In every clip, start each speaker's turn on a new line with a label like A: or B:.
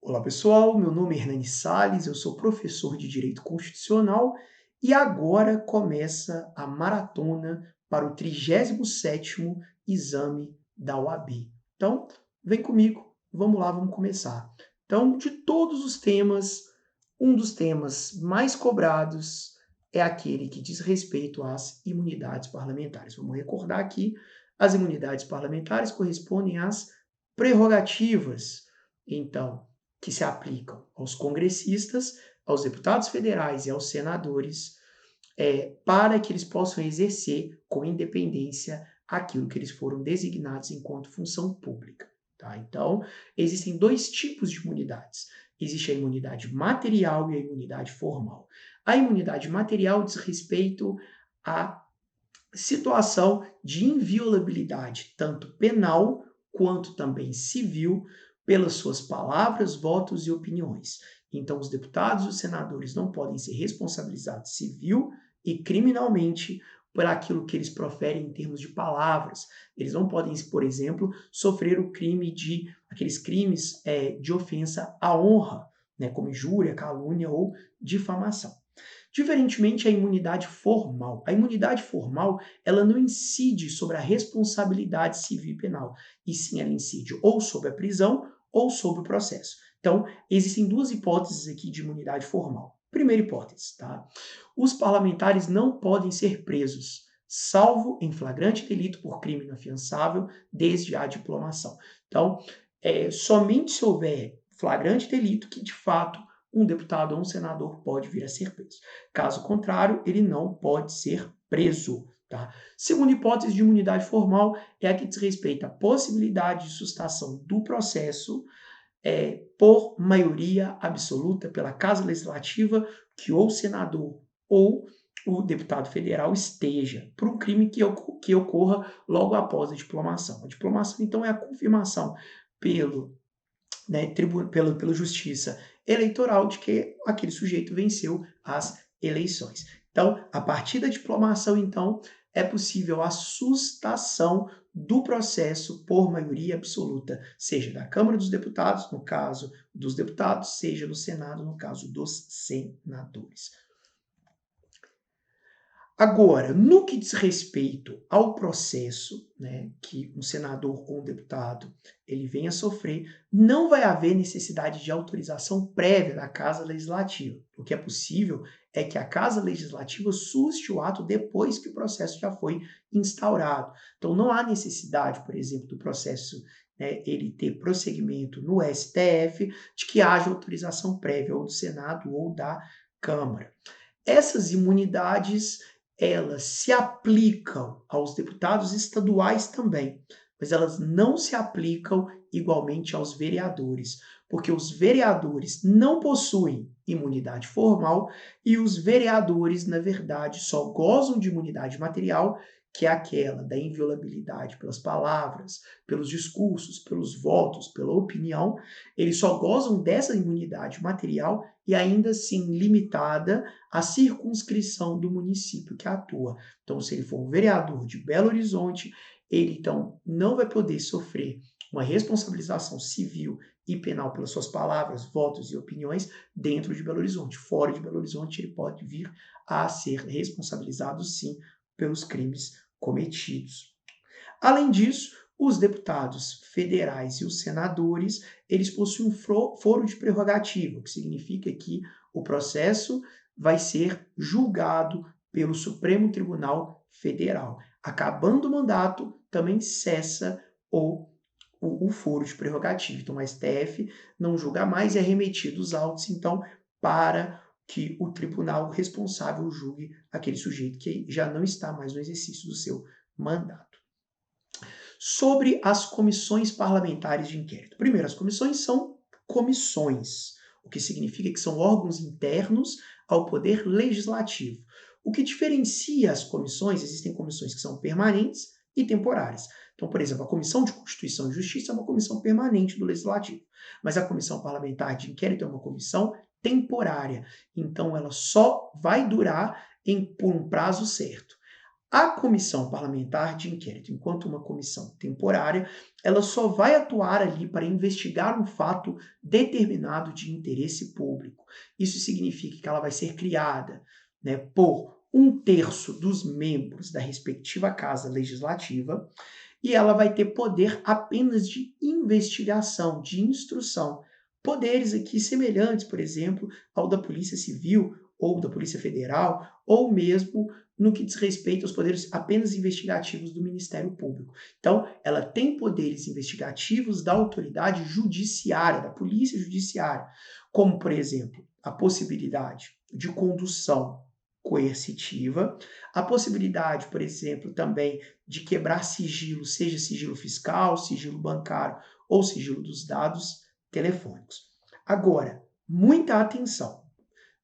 A: Olá pessoal, meu nome é Hernani Sales, eu sou professor de Direito Constitucional e agora começa a maratona para o 37º exame da OAB. Então, vem comigo, vamos lá, vamos começar. Então, de todos os temas, um dos temas mais cobrados é aquele que diz respeito às imunidades parlamentares. Vamos recordar aqui, as imunidades parlamentares correspondem às prerrogativas. Então, que se aplicam aos congressistas, aos deputados federais e aos senadores, para que eles possam exercer com independência aquilo que eles foram designados enquanto função pública. Tá? Então, existem dois tipos de imunidades. Existe a imunidade material e a imunidade formal. A imunidade material diz respeito à situação de inviolabilidade, tanto penal quanto também civil, pelas suas palavras, votos e opiniões. Então, os deputados e os senadores não podem ser responsabilizados civil e criminalmente por aquilo que eles proferem em termos de palavras. Eles não podem, por exemplo, sofrer o crime de aqueles crimes de ofensa à honra, né, como injúria, calúnia ou difamação. Diferentemente, a imunidade formal. A imunidade formal, ela não incide sobre a responsabilidade civil e penal, e sim ela incide ou sobre a prisão ou sobre o processo. Então, existem duas hipóteses aqui de imunidade formal. Primeira hipótese, tá? Os parlamentares não podem ser presos, salvo em flagrante delito por crime inafiançável, desde a diplomação. Então, somente se houver flagrante delito que, de fato, um deputado ou um senador pode vir a ser preso. Caso contrário, ele não pode ser preso. Tá? Segunda hipótese de imunidade formal é a que diz respeito à possibilidade de sustação do processo por maioria absoluta pela Casa Legislativa que ou o senador ou o deputado federal esteja por um crime que ocorra logo após a diplomação. A diplomação, então, é a confirmação pela justiça eleitoral de que aquele sujeito venceu as eleições. Então, a partir da diplomação, então, é possível a sustação do processo por maioria absoluta, seja da Câmara dos Deputados, no caso dos deputados, seja do Senado, no caso dos senadores. Agora, no que diz respeito ao processo, né, que um senador ou um deputado ele venha a sofrer, não vai haver necessidade de autorização prévia da Casa Legislativa. O que é possível é que a Casa Legislativa suste o ato depois que o processo já foi instaurado. Então, não há necessidade, por exemplo, do processo ele ter prosseguimento no STF, de que haja autorização prévia ou do Senado ou da Câmara. Essas imunidades elas se aplicam aos deputados estaduais também, mas elas não se aplicam igualmente aos vereadores, porque os vereadores não possuem imunidade formal e os vereadores, na verdade, só gozam de imunidade material, que é aquela da inviolabilidade pelas palavras, pelos discursos, pelos votos, pela opinião. Eles só gozam dessa imunidade material e ainda assim limitada à circunscrição do município que atua. Então, se ele for um vereador de Belo Horizonte, ele então não vai poder sofrer uma responsabilização civil e penal pelas suas palavras, votos e opiniões dentro de Belo Horizonte. Fora de Belo Horizonte, ele pode vir a ser responsabilizado, sim, pelos crimes cometidos. Além disso, os deputados federais e os senadores, eles possuem um foro de prerrogativa, o que significa que o processo vai ser julgado pelo Supremo Tribunal Federal. Acabando o mandato, também cessa o foro de prerrogativa. Então, o STF não julga mais e é remetido os autos, então, para que o tribunal responsável julgue aquele sujeito que já não está mais no exercício do seu mandato. Sobre as comissões parlamentares de inquérito. Primeiro, as comissões são comissões, o que significa que são órgãos internos ao poder legislativo. O que diferencia as comissões, existem comissões que são permanentes e temporárias. Então, por exemplo, a Comissão de Constituição e Justiça é uma comissão permanente do Legislativo, mas a Comissão Parlamentar de Inquérito é uma comissão temporária. Então, ela só vai durar por um prazo certo. A comissão parlamentar de inquérito, enquanto uma comissão temporária, ela só vai atuar ali para investigar um fato determinado de interesse público. Isso significa que ela vai ser criada, né, por 1/3 dos membros da respectiva casa legislativa e ela vai ter poder apenas de investigação, de instrução. Poderes aqui semelhantes, por exemplo, ao da Polícia Civil ou da Polícia Federal, ou mesmo no que diz respeito aos poderes apenas investigativos do Ministério Público. Então, ela tem poderes investigativos da autoridade judiciária, da Polícia Judiciária, como, por exemplo, a possibilidade de condução coercitiva, a possibilidade, por exemplo, também de quebrar sigilo, seja sigilo fiscal, sigilo bancário ou sigilo dos dados telefônicos. Agora, muita atenção,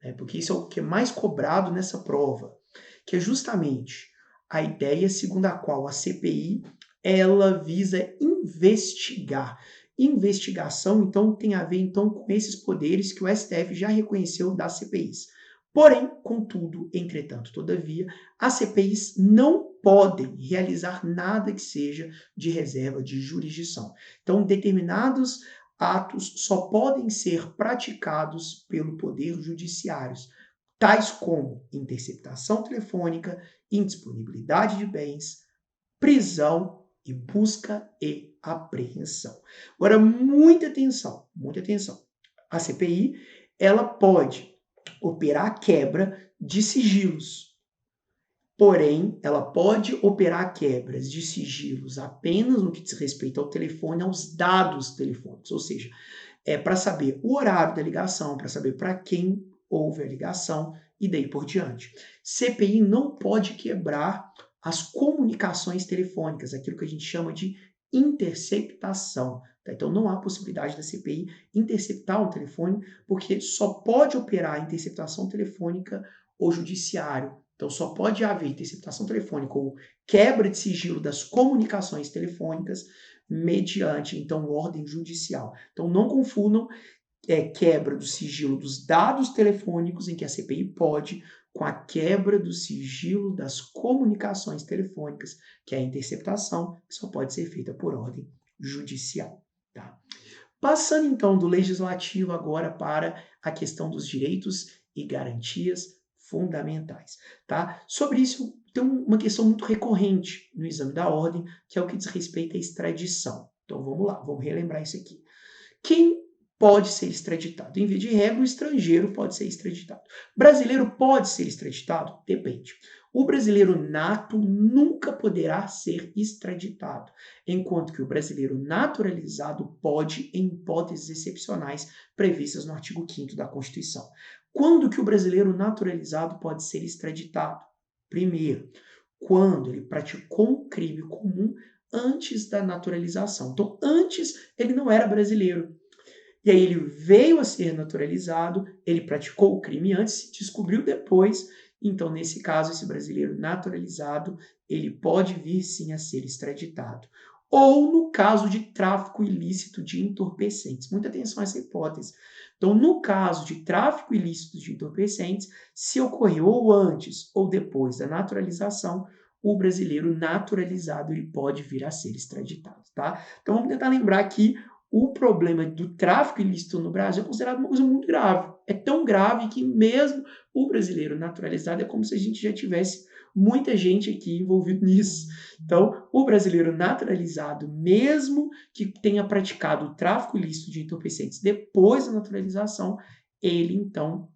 A: né, porque isso é o que é mais cobrado nessa prova, que é justamente a ideia segundo a qual a CPI ela visa investigar. Investigação, então, tem a ver então com esses poderes que o STF já reconheceu das CPIs. Porém, contudo, entretanto, todavia, as CPIs não podem realizar nada que seja de reserva de jurisdição. Então, determinados atos só podem ser praticados pelo Poder Judiciário, tais como interceptação telefônica, indisponibilidade de bens, prisão e busca e apreensão. Agora, muita atenção, muita atenção. A CPI, ela pode operar a quebra de sigilos. Porém, ela pode operar quebras de sigilos apenas no que diz respeito ao telefone, aos dados telefônicos, ou seja, para saber o horário da ligação, para saber para quem houve a ligação e daí por diante. CPI não pode quebrar as comunicações telefônicas, aquilo que a gente chama de interceptação. Tá? Então, não há possibilidade da CPI interceptar um telefone, porque só pode operar a interceptação telefônica o judiciário. Então, só pode haver interceptação telefônica ou quebra de sigilo das comunicações telefônicas mediante, então, ordem judicial. Então, não confundam quebra do sigilo dos dados telefônicos, em que a CPI pode, com a quebra do sigilo das comunicações telefônicas, que é a interceptação, que só pode ser feita por ordem judicial. Tá? Passando, então, do legislativo agora para a questão dos direitos e garantias fundamentais. Tá? Sobre isso, tem uma questão muito recorrente no exame da ordem, que é o que diz respeito à extradição. Então, vamos lá, vamos relembrar isso aqui. Quem pode ser extraditado? Em via de regra, o estrangeiro pode ser extraditado. Brasileiro pode ser extraditado? Depende. O brasileiro nato nunca poderá ser extraditado, enquanto que o brasileiro naturalizado pode, em hipóteses excepcionais previstas no artigo 5º da Constituição. Quando que o brasileiro naturalizado pode ser extraditado? Primeiro, quando ele praticou um crime comum antes da naturalização. Então, antes ele não era brasileiro. E aí ele veio a ser naturalizado, ele praticou o crime antes, se descobriu depois. Então, nesse caso, esse brasileiro naturalizado, ele pode vir sim a ser extraditado. Ou no caso de tráfico ilícito de entorpecentes. Muita atenção a essa hipótese. Então, no caso de tráfico ilícito de entorpecentes, se ocorreu ou antes ou depois da naturalização, o brasileiro naturalizado ele pode vir a ser extraditado, tá? Então, vamos tentar lembrar que o problema do tráfico ilícito no Brasil é considerado uma coisa muito grave. É tão grave que mesmo o brasileiro naturalizado é como se a gente já tivesse muita gente aqui envolvida nisso. Então, o brasileiro naturalizado, mesmo que tenha praticado o tráfico ilícito de entorpecentes depois da naturalização, ele então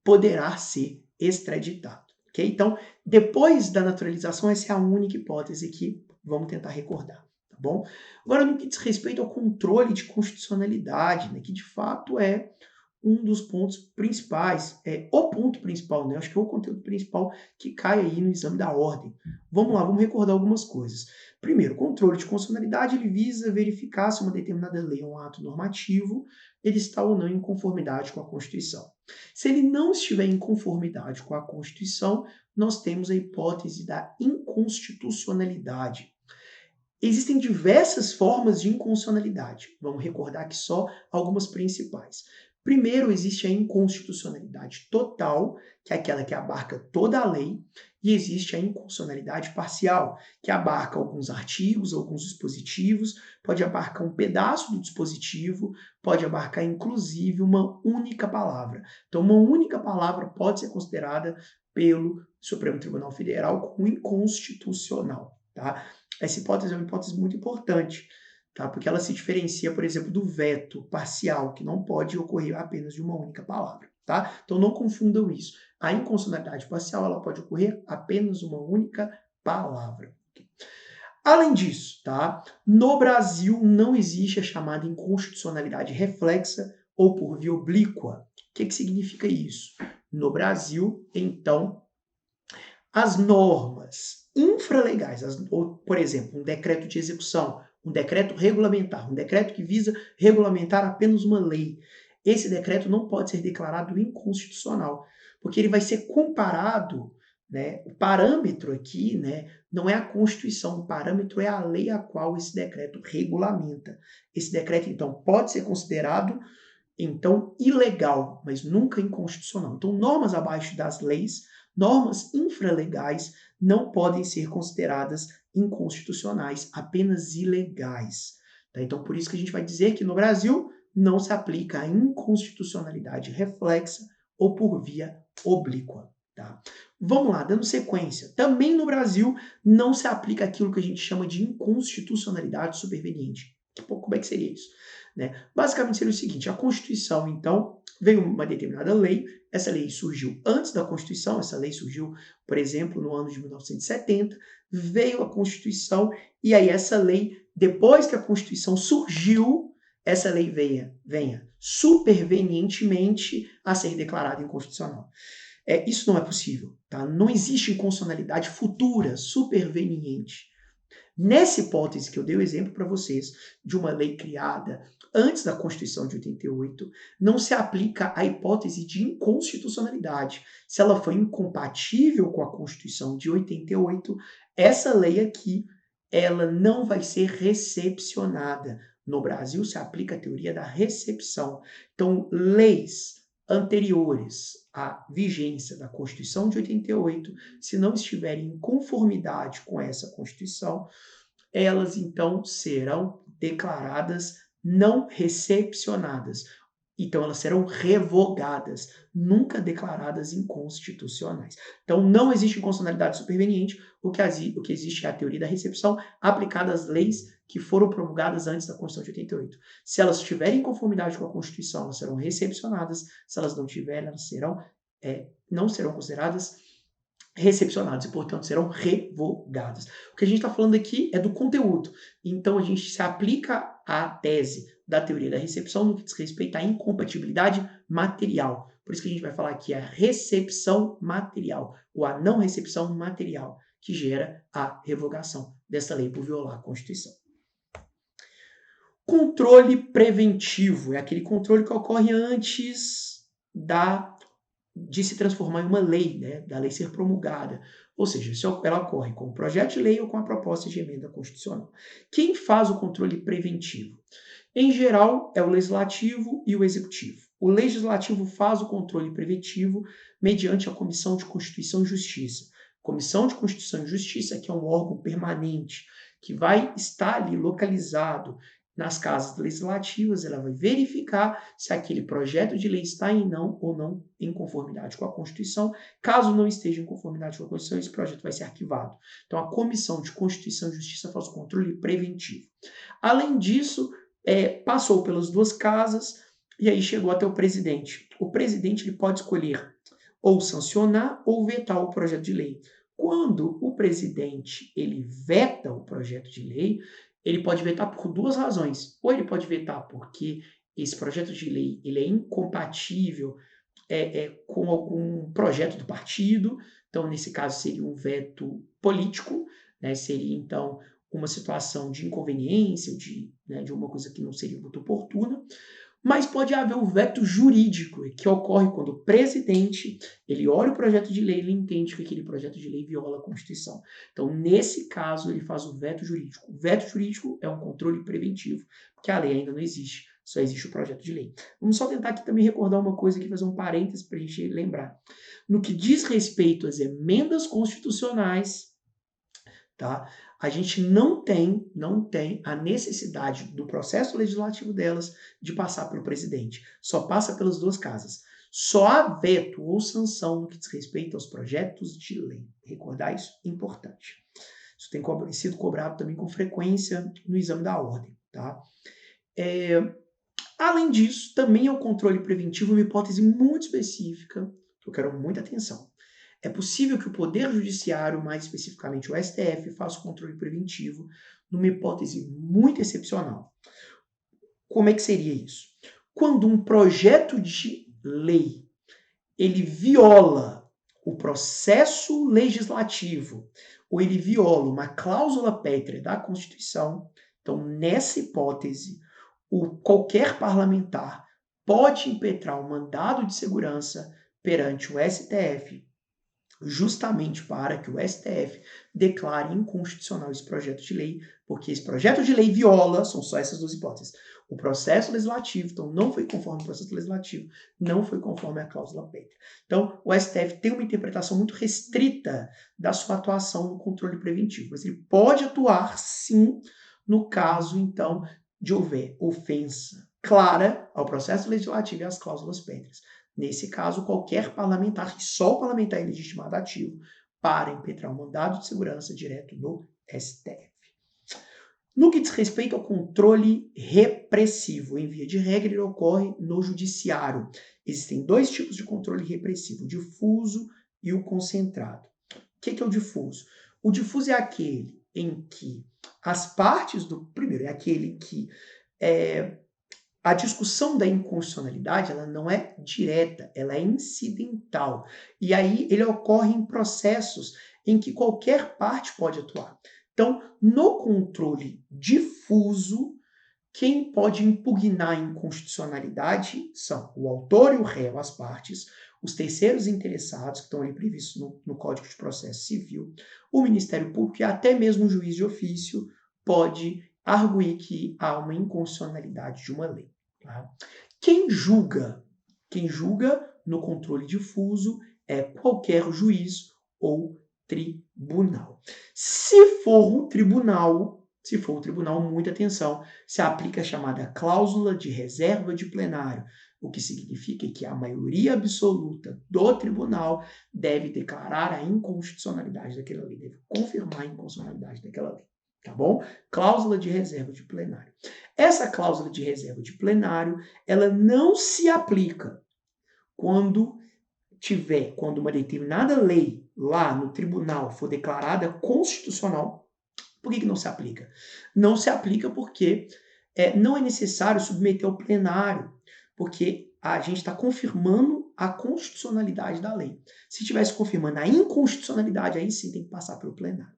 A: poderá ser extraditado. Okay? Então, depois da naturalização, essa é a única hipótese que vamos tentar recordar. Tá bom? Agora, no que diz respeito ao controle de constitucionalidade, né, que de fato é um dos pontos principais, é o ponto principal, né? Acho que é o conteúdo principal que cai aí no exame da ordem. Vamos lá, vamos recordar algumas coisas. Primeiro, o controle de constitucionalidade ele visa verificar se uma determinada lei ou um ato normativo ele está ou não em conformidade com a Constituição. Se ele não estiver em conformidade com a Constituição, nós temos a hipótese da inconstitucionalidade. Existem diversas formas de inconstitucionalidade. Vamos recordar aqui só algumas principais. Primeiro, existe a inconstitucionalidade total, que é aquela que abarca toda a lei, e existe a inconstitucionalidade parcial, que abarca alguns artigos, alguns dispositivos, pode abarcar um pedaço do dispositivo, pode abarcar inclusive uma única palavra. Então, uma única palavra pode ser considerada pelo Supremo Tribunal Federal como inconstitucional, tá? Essa hipótese é uma hipótese muito importante, tá? Porque ela se diferencia, por exemplo, do veto parcial, que não pode ocorrer apenas de uma única palavra, tá? Então não confundam isso. A inconstitucionalidade parcial ela pode ocorrer apenas uma única palavra. Além disso, tá? No Brasil não existe a chamada inconstitucionalidade reflexa ou por via oblíqua. O que significa isso? No Brasil, então, as normas infralegais, ou, por exemplo, um decreto de execução, um decreto regulamentar, um decreto que visa regulamentar apenas uma lei, esse decreto não pode ser declarado inconstitucional, porque ele vai ser comparado, né, o parâmetro aqui, né, não é a Constituição, o parâmetro é a lei a qual esse decreto regulamenta. Esse decreto, então, pode ser considerado, então, ilegal, mas nunca inconstitucional. Então, normas abaixo das leis, normas infralegais, não podem ser consideradas inconstitucionais, apenas ilegais. Tá? Então, por isso que a gente vai dizer que no Brasil não se aplica a inconstitucionalidade reflexa ou por via oblíqua. Tá? Vamos lá, dando sequência. Também no Brasil não se aplica aquilo que a gente chama de inconstitucionalidade superveniente. Como é que seria isso? Né? Basicamente seria o seguinte, a Constituição, então, veio uma determinada lei, essa lei surgiu antes da Constituição, essa lei surgiu, por exemplo, no ano de 1970, veio a Constituição, e aí essa lei, depois que a Constituição surgiu, essa lei venha supervenientemente a ser declarada inconstitucional. Isso não é possível, tá? Não existe inconstitucionalidade futura, superveniente. Nessa hipótese que eu dei o exemplo para vocês, de uma lei criada antes da Constituição de 88, não se aplica a hipótese de inconstitucionalidade. Se ela foi incompatível com a Constituição de 88, essa lei aqui, ela não vai ser recepcionada. No Brasil se aplica a teoria da recepção. Então, leis anteriores à vigência da Constituição de 88, se não estiverem em conformidade com essa Constituição, elas então serão declaradas não recepcionadas. Então elas serão revogadas, nunca declaradas inconstitucionais. Então não existe inconstitucionalidade superveniente, o que existe é a teoria da recepção aplicada às leis que foram promulgadas antes da Constituição de 88. Se elas estiverem em conformidade com a Constituição, elas serão recepcionadas. Se elas não tiverem, elas não serão consideradas recepcionadas e, portanto, serão revogadas. O que a gente está falando aqui é do conteúdo. Então, a gente se aplica à tese da teoria da recepção no que diz respeito à incompatibilidade material. Por isso que a gente vai falar aqui a recepção material, ou a não recepção material, que gera a revogação dessa lei por violar a Constituição. Controle preventivo é aquele controle que ocorre antes de se transformar em uma lei, né, da lei ser promulgada. Ou seja, ela ocorre com o projeto de lei ou com a proposta de emenda constitucional. Quem faz o controle preventivo? Em geral, é o Legislativo e o Executivo. O Legislativo faz o controle preventivo mediante a Comissão de Constituição e Justiça. Comissão de Constituição e Justiça, que é um órgão permanente, que vai estar ali localizado nas casas legislativas, ela vai verificar se aquele projeto de lei está ou não em conformidade com a Constituição. Caso não esteja em conformidade com a Constituição, esse projeto vai ser arquivado. Então, a Comissão de Constituição e Justiça faz o controle preventivo. Além disso, passou pelas duas casas e aí chegou até o presidente. O presidente ele pode escolher ou sancionar ou vetar o projeto de lei. Quando o presidente ele veta o projeto de lei, ele pode vetar por duas razões. Ou ele pode vetar porque esse projeto de lei ele é incompatível com algum projeto do partido. Então, nesse caso, seria um veto político, né? Seria, então, uma situação de inconveniência, de uma coisa que não seria muito oportuna. Mas pode haver o veto jurídico, que ocorre quando o presidente ele olha o projeto de lei e ele entende que aquele projeto de lei viola a Constituição. Então, nesse caso, ele faz o veto jurídico. O veto jurídico é um controle preventivo, porque a lei ainda não existe. só existe o projeto de lei. Vamos só tentar aqui também recordar uma coisa aqui, fazer um parênteses para a gente lembrar. No que diz respeito às emendas constitucionais, tá? A gente não tem a necessidade do processo legislativo delas de passar pelo presidente. Só passa pelas duas casas. Só há veto ou sanção no que diz respeito aos projetos de lei. Recordar isso é importante. Isso tem sido cobrado também com frequência no exame da ordem, tá? Além disso, também é o controle preventivo uma hipótese muito específica, que eu quero muita atenção. É possível que o Poder Judiciário, mais especificamente o STF, faça o controle preventivo numa hipótese muito excepcional. Como é que seria isso? Quando um projeto de lei ele viola o processo legislativo ou ele viola uma cláusula pétrea da Constituição, então, nessa hipótese, qualquer parlamentar pode impetrar um mandado de segurança perante o STF, justamente para que o STF declare inconstitucional esse projeto de lei, porque esse projeto de lei viola, são só essas duas hipóteses, o processo legislativo, então não foi conforme o processo legislativo, não foi conforme a cláusula pétrea. Então, o STF tem uma interpretação muito restrita da sua atuação no controle preventivo, mas ele pode atuar, sim, no caso, então, de houver ofensa clara ao processo legislativo e às cláusulas pétreas. Nesse caso, qualquer parlamentar, e só o parlamentar é legitimado ativo, para impetrar um mandado de segurança direto no STF. No que diz respeito ao controle repressivo, em via de regra, ele ocorre no judiciário. Existem dois tipos de controle repressivo, o difuso e o concentrado. O que é o difuso? O difuso é aquele em que as partes do... Primeiro, é aquele em que a discussão da inconstitucionalidade ela não é direta, ela é incidental. E aí ele ocorre em processos em que qualquer parte pode atuar. Então, no controle difuso, quem pode impugnar a inconstitucionalidade são o autor e o réu, as partes, os terceiros interessados, que estão ali previstos no Código de Processo Civil, o Ministério Público e até mesmo o juiz de ofício pode arguir que há uma inconstitucionalidade de uma lei. Tá? Quem julga no controle difuso é qualquer juiz ou tribunal. Se for o tribunal, muita atenção, se aplica a chamada cláusula de reserva de plenário, o que significa que a maioria absoluta do tribunal deve declarar a inconstitucionalidade daquela lei, deve confirmar a inconstitucionalidade daquela lei. Tá bom? Cláusula de reserva de plenário. Essa cláusula de reserva de plenário, ela não se aplica quando uma determinada lei lá no tribunal for declarada constitucional. Por que não se aplica? Não se aplica porque não é necessário submeter ao plenário, porque a gente está confirmando a constitucionalidade da lei. Se estivesse confirmando a inconstitucionalidade, aí sim tem que passar pelo plenário.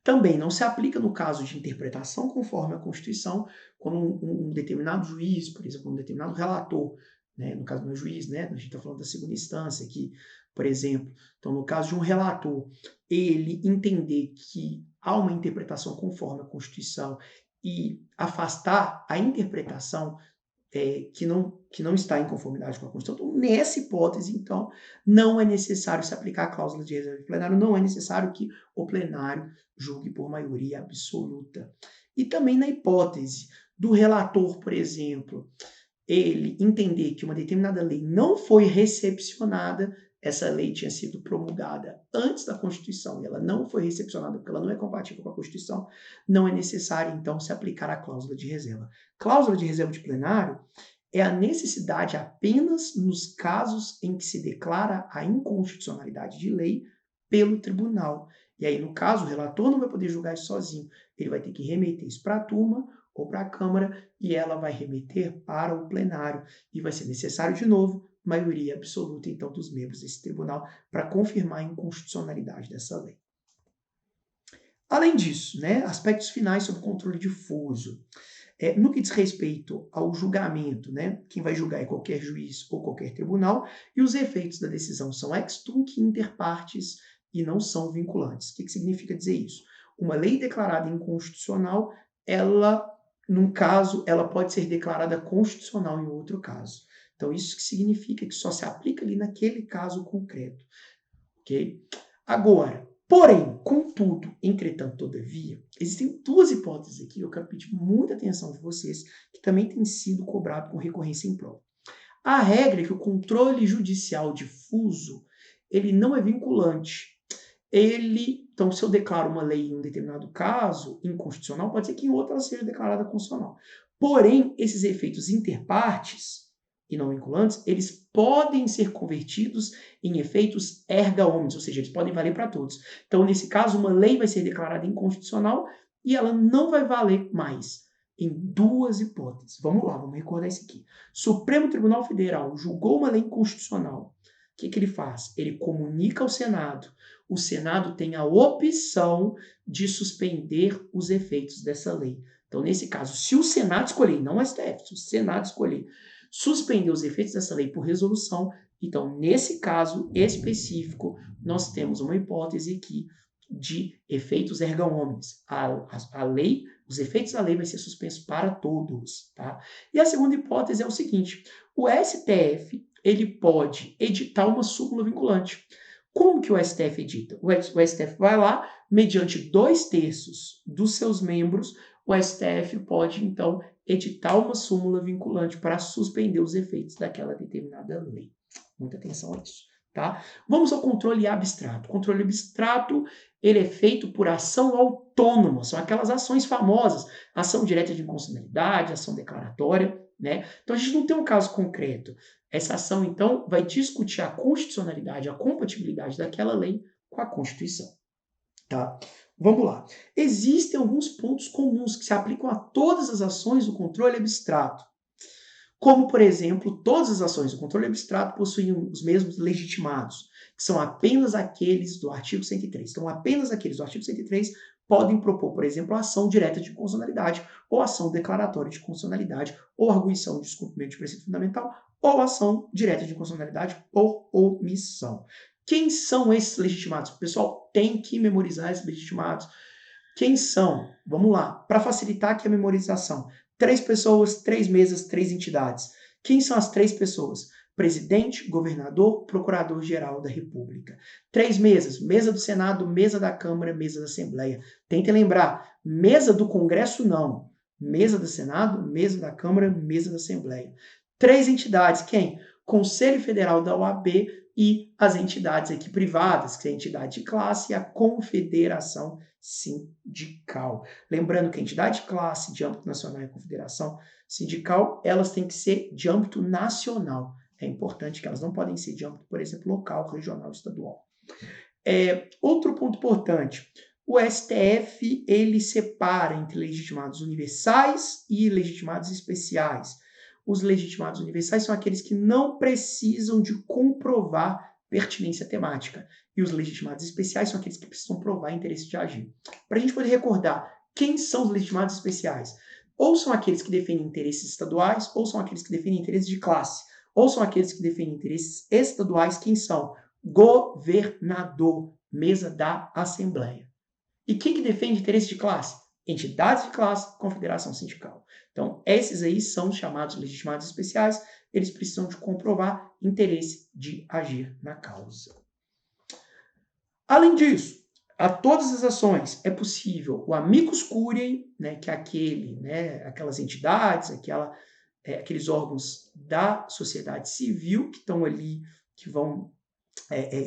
A: Também não se aplica no caso de interpretação conforme a Constituição, quando um determinado juiz, por exemplo, um determinado relator, né, no caso do juiz, né, a gente está falando da segunda instância aqui, por exemplo. Então, no caso de um relator, ele entender que há uma interpretação conforme a Constituição e afastar a interpretação que não está em conformidade com a Constituição. Então, nessa hipótese, então, não é necessário se aplicar a cláusula de reserva de plenário, não é necessário que o plenário julgue por maioria absoluta. E também na hipótese do relator, por exemplo, ele entender que uma determinada lei não foi recepcionada, essa lei tinha sido promulgada antes da Constituição e ela não foi recepcionada porque ela não é compatível com a Constituição, não é necessário, então, se aplicar a cláusula de reserva. Cláusula de reserva de plenário é a necessidade apenas nos casos em que se declara a inconstitucionalidade de lei pelo tribunal. E aí, no caso, o relator não vai poder julgar isso sozinho, ele vai ter que remeter isso para a turma ou para a Câmara e ela vai remeter para o plenário e vai ser necessário, de novo, maioria absoluta, então, dos membros desse tribunal para confirmar a inconstitucionalidade dessa lei. Além disso, né, aspectos finais sobre o controle difuso. No que diz respeito ao julgamento, né, quem vai julgar é qualquer juiz ou qualquer tribunal, e os efeitos da decisão são ex tunc inter partes e não são vinculantes. O que significa dizer isso? Uma lei declarada inconstitucional, ela num caso, ela pode ser declarada constitucional em outro caso. Então, isso que significa que só se aplica ali naquele caso concreto. Ok? Agora, porém, contudo, entretanto, todavia, existem duas hipóteses aqui que eu quero pedir muita atenção de vocês, que também têm sido cobrado com recorrência em prova. A regra é que o controle judicial difuso, ele não é vinculante. Então, se eu declaro uma lei em um determinado caso inconstitucional, pode ser que em outra ela seja declarada constitucional. Porém, esses efeitos interpartes e não vinculantes, eles podem ser convertidos em efeitos erga omnes, ou seja, eles podem valer para todos. Então, nesse caso, uma lei vai ser declarada inconstitucional e ela não vai valer mais em duas hipóteses. Vamos lá, vamos recordar isso aqui. Supremo Tribunal Federal julgou uma lei inconstitucional. O que ele faz? Ele comunica ao Senado. O Senado tem a opção de suspender os efeitos dessa lei. Então, nesse caso, se o Senado escolher, não o STF, se o Senado escolher suspender os efeitos dessa lei por resolução, então, nesse caso específico, nós temos uma hipótese aqui de efeitos erga omnes. A lei, os efeitos da lei vai ser suspenso para todos, tá? E a segunda hipótese é o seguinte: o STF, ele pode editar uma súmula vinculante. Como que o STF edita? O STF vai lá, mediante 2/3 dos seus membros, o STF pode, então, editar uma súmula vinculante para suspender os efeitos daquela determinada lei. Muita atenção a isso, tá? Vamos ao controle abstrato. O controle abstrato, ele é feito por ação autônoma, são aquelas ações famosas, ação direta de inconstitucionalidade, ação declaratória, né? Então a gente não tem um caso concreto. Essa ação, então, vai discutir a constitucionalidade, a compatibilidade daquela lei com a Constituição, tá? Vamos lá. Existem alguns pontos comuns que se aplicam a todas as ações do controle abstrato. Como, por exemplo, todas as ações do controle abstrato possuem os mesmos legitimados, que são apenas aqueles do artigo 103. Então, apenas aqueles do artigo 103 podem propor, por exemplo, a ação direta de constitucionalidade, ou ação declaratória de constitucionalidade, ou arguição de descumprimento de preceito fundamental, ou ação direta de constitucionalidade por omissão. Quem são esses legitimados? O pessoal tem que memorizar esses legitimados. Quem são? Vamos lá. Para facilitar aqui a memorização. 3 pessoas, 3 mesas, 3 entidades. Quem são as 3 pessoas? Presidente, governador, procurador-geral da República. 3 mesas. Mesa do Senado, mesa da Câmara, mesa da Assembleia. Tentem lembrar. Mesa do Congresso, não. Mesa do Senado, mesa da Câmara, mesa da Assembleia. 3 entidades. Quem? Conselho Federal da OAB e as entidades aqui privadas, que é a entidade de classe e a confederação sindical. Lembrando que a entidade de classe de âmbito nacional e a confederação sindical, elas têm que ser de âmbito nacional. É importante que elas não podem ser de âmbito, por exemplo, local, regional, estadual. Outro ponto importante, o STF, ele separa entre legitimados universais e legitimados especiais. Os legitimados universais são aqueles que não precisam de comprovar pertinência temática. E os legitimados especiais são aqueles que precisam provar interesse de agir. Para a gente poder recordar quem são os legitimados especiais, ou são aqueles que defendem interesses estaduais, ou são aqueles que defendem interesses de classe, ou são aqueles que defendem interesses estaduais, quem são? Governador, mesa da Assembleia. E quem que defende interesse de classe? Entidades de classe, confederação sindical. Então, esses aí são chamados legitimados especiais, eles precisam de comprovar interesse de agir na causa. Além disso, a todas as ações é possível o amicus curiae, né, que é aquelas entidades, aqueles órgãos da sociedade civil que estão ali, que vão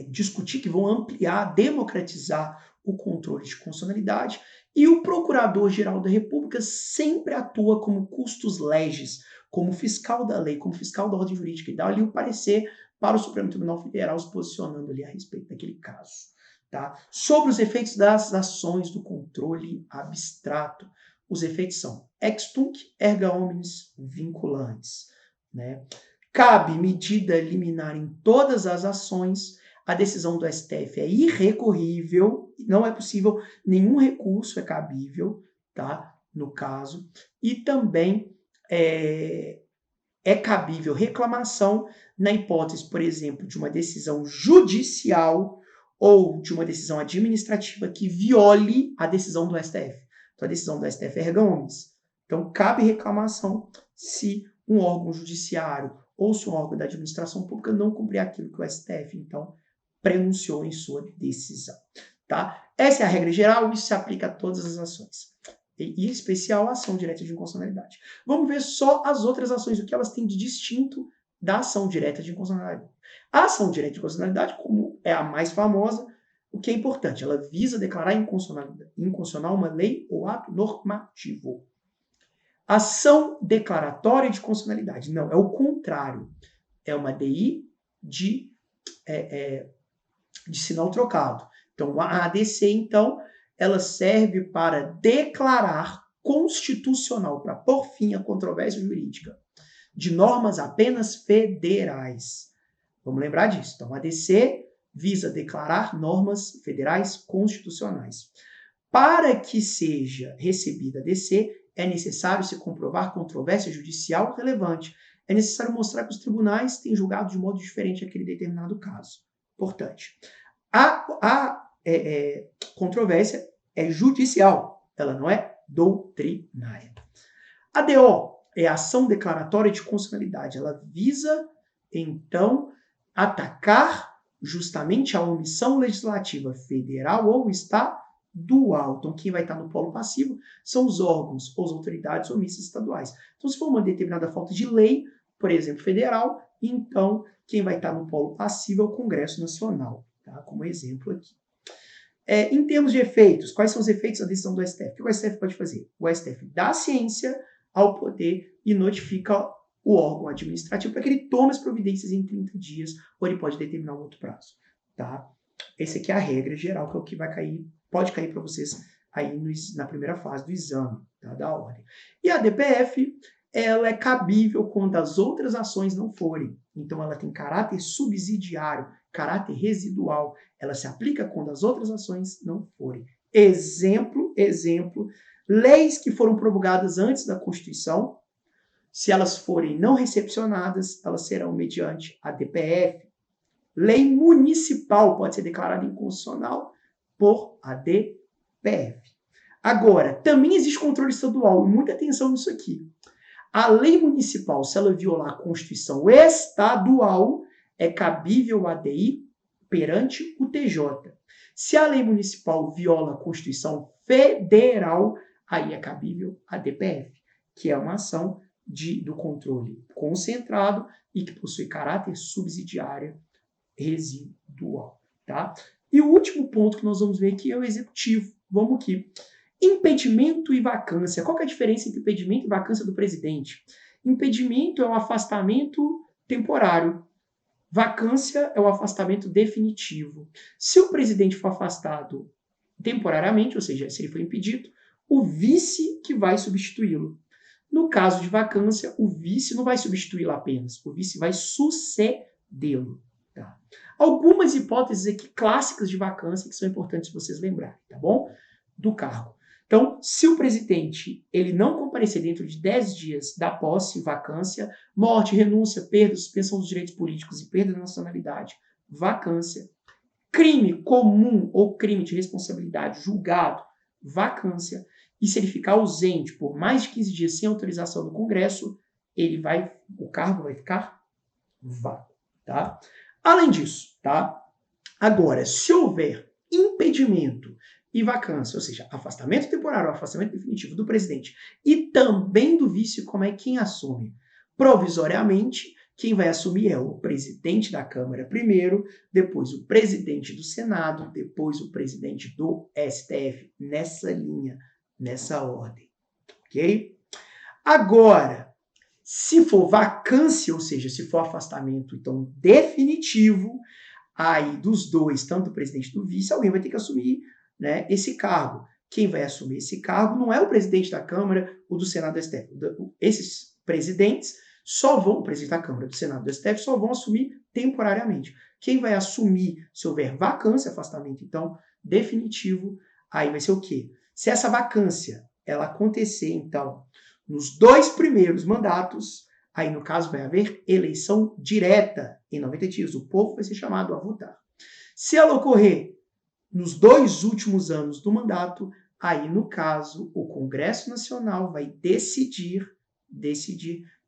A: discutir, que vão ampliar, democratizar o controle de constitucionalidade, e o Procurador-Geral da República sempre atua como custos legis, como fiscal da lei, como fiscal da ordem jurídica, e dá ali o parecer para o Supremo Tribunal Federal, se posicionando ali a respeito daquele caso. Tá? Sobre os efeitos das ações do controle abstrato, os efeitos são ex tunc, erga omnes, vinculantes. Né? Cabe medida liminar em todas as ações, a decisão do STF é irrecorrível, não é possível, nenhum recurso é cabível, tá? No caso, e também é cabível reclamação na hipótese, por exemplo, de uma decisão judicial ou de uma decisão administrativa que viole a decisão do STF. Então, a decisão do STF é erga omnes, Então, cabe reclamação se um órgão judiciário ou se um órgão da administração pública não cumprir aquilo que o STF, então, pronunciou em sua decisão. Tá? Essa é a regra geral, isso se aplica a todas as ações. E, em especial, a ação direta de inconstitucionalidade. Vamos ver só as outras ações, o que elas têm de distinto da ação direta de inconstitucionalidade. A ação direta de inconstitucionalidade, como é a mais famosa, o que é importante? Ela visa declarar inconstitucional uma lei ou ato normativo. Ação declaratória de constitucionalidade. Não, é o contrário. É uma DI de sinal trocado. Então, a ADC, então, ela serve para declarar constitucional, para pôr fim à controvérsia jurídica, de normas apenas federais. Vamos lembrar disso. Então, a ADC visa declarar normas federais constitucionais. Para que seja recebida a ADC, é necessário se comprovar controvérsia judicial relevante. É necessário mostrar que os tribunais têm julgado de modo diferente aquele determinado caso. Importante. A controvérsia é judicial, ela não é doutrinária. A DO é a ação declaratória de constitucionalidade. Ela visa, então, atacar justamente a omissão legislativa federal ou estadual. Então, quem vai estar no polo passivo são os órgãos ou as autoridades omissas estaduais. Então, se for uma determinada falta de lei, por exemplo, federal, então quem vai estar no polo passivo é o Congresso Nacional, tá? Como exemplo aqui. Em termos de efeitos, quais são os efeitos da decisão do STF? O que o STF pode fazer? O STF dá ciência ao poder e notifica o órgão administrativo para que ele tome as providências em 30 dias, ou ele pode determinar um outro prazo. Tá? Essa aqui é a regra geral, que é o que vai cair, pode cair para vocês aí na primeira fase do exame, tá? Da ordem. E a DPF, ela é cabível quando as outras ações não forem. Então, ela tem caráter subsidiário, caráter residual. Ela se aplica quando as outras ações não forem. Exemplo, leis que foram promulgadas antes da Constituição, se elas forem não recepcionadas, elas serão mediante a DPF. Lei municipal pode ser declarada inconstitucional por a DPF. Agora, também existe controle estadual, e muita atenção nisso aqui. A lei municipal, se ela violar a Constituição estadual, é cabível a ADI perante o TJ. Se a lei municipal viola a Constituição federal, aí é cabível a DPF, que é uma ação do controle concentrado e que possui caráter subsidiário residual. Tá? E o último ponto que nós vamos ver aqui é o executivo. Vamos aqui. Impedimento e vacância. Qual que é a diferença entre impedimento e vacância do presidente? Impedimento é um afastamento temporário. Vacância é o afastamento definitivo. Se o presidente for afastado temporariamente, ou seja, se ele for impedido, o vice que vai substituí-lo. No caso de vacância, o vice não vai substituí-lo apenas, o vice vai sucedê-lo. Tá? Algumas hipóteses aqui clássicas de vacância que são importantes vocês lembrarem, tá bom? Do cargo. Então, se o presidente ele não comparecer dentro de 10 dias da posse, vacância, morte, renúncia, perda, suspensão dos direitos políticos e perda da nacionalidade, vacância, crime comum ou crime de responsabilidade julgado, vacância, e se ele ficar ausente por mais de 15 dias sem autorização do Congresso, o cargo vai ficar vago, tá? Além disso, tá? Agora, se houver impedimento e vacância, ou seja, afastamento temporário ou afastamento definitivo do presidente e também do vice, como é quem assume? Provisoriamente, quem vai assumir é o presidente da Câmara primeiro, depois o presidente do Senado, depois o presidente do STF, nessa linha, nessa ordem, ok? Agora, se for vacância, ou seja, se for afastamento, então, definitivo, aí dos dois, tanto do presidente e do vice, alguém vai ter que assumir, né, esse cargo. Quem vai assumir esse cargo não é o presidente da Câmara ou do Senado do STF. Esses presidentes o presidente da Câmara, do Senado do STF, só vão assumir temporariamente. Quem vai assumir, se houver vacância, afastamento, então, definitivo, aí vai ser o quê? Se essa vacância, ela acontecer, então, nos 2 primeiros mandatos, aí, no caso, vai haver eleição direta em 90 dias. O povo vai ser chamado a votar. Se ela ocorrer nos 2 últimos anos do mandato, aí, no caso, o Congresso Nacional vai decidir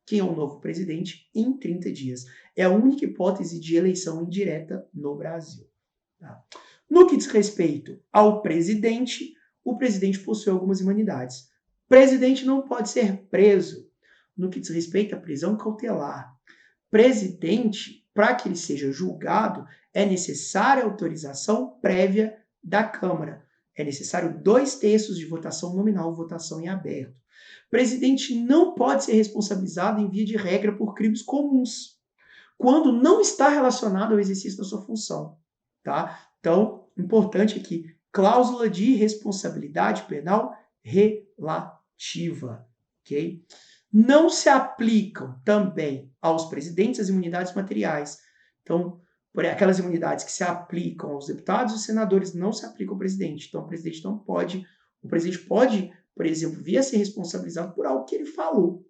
A: quem é o novo presidente em 30 dias. É a única hipótese de eleição indireta no Brasil. Tá? No que diz respeito ao presidente, o presidente possui algumas imunidades. O presidente não pode ser preso. No que diz respeito à prisão cautelar, presidente, para que ele seja julgado, é necessária autorização prévia da Câmara. É necessário 2/3 de votação nominal, votação em aberto. Presidente não pode ser responsabilizado em via de regra por crimes comuns, quando não está relacionado ao exercício da sua função. Tá? Então, importante aqui, cláusula de responsabilidade penal relativa. Ok? Não se aplicam também aos presidentes as imunidades materiais. Então, por aquelas imunidades que se aplicam aos deputados e senadores não se aplicam ao presidente. Então, o presidente pode, por exemplo, vir a ser responsabilizado por algo que ele falou,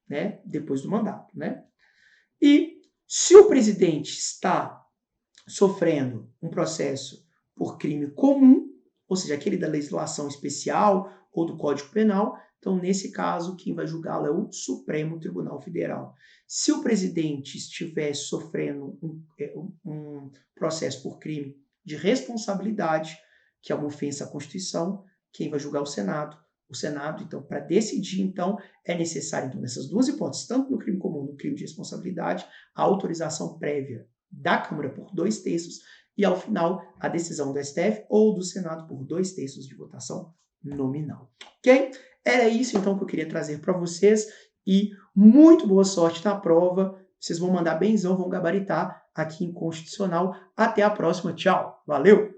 A: né, depois do mandato, né? E se o presidente está sofrendo um processo por crime comum, ou seja, aquele da legislação especial ou do Código Penal, então, nesse caso, quem vai julgá-lo é o Supremo Tribunal Federal. Se o presidente estiver sofrendo um processo por crime de responsabilidade, que é uma ofensa à Constituição, quem vai julgar é o Senado. O Senado, então, para decidir, então, é necessário, então, nessas duas hipóteses, tanto no crime comum, no crime de responsabilidade, a autorização prévia da Câmara por 2/3 e, ao final, a decisão do STF ou do Senado por 2/3 de votação nominal. Ok? Era isso, então, que eu queria trazer para vocês e muito boa sorte na prova. Vocês vão mandar benzão, vão gabaritar aqui em Constitucional. Até a próxima. Tchau. Valeu!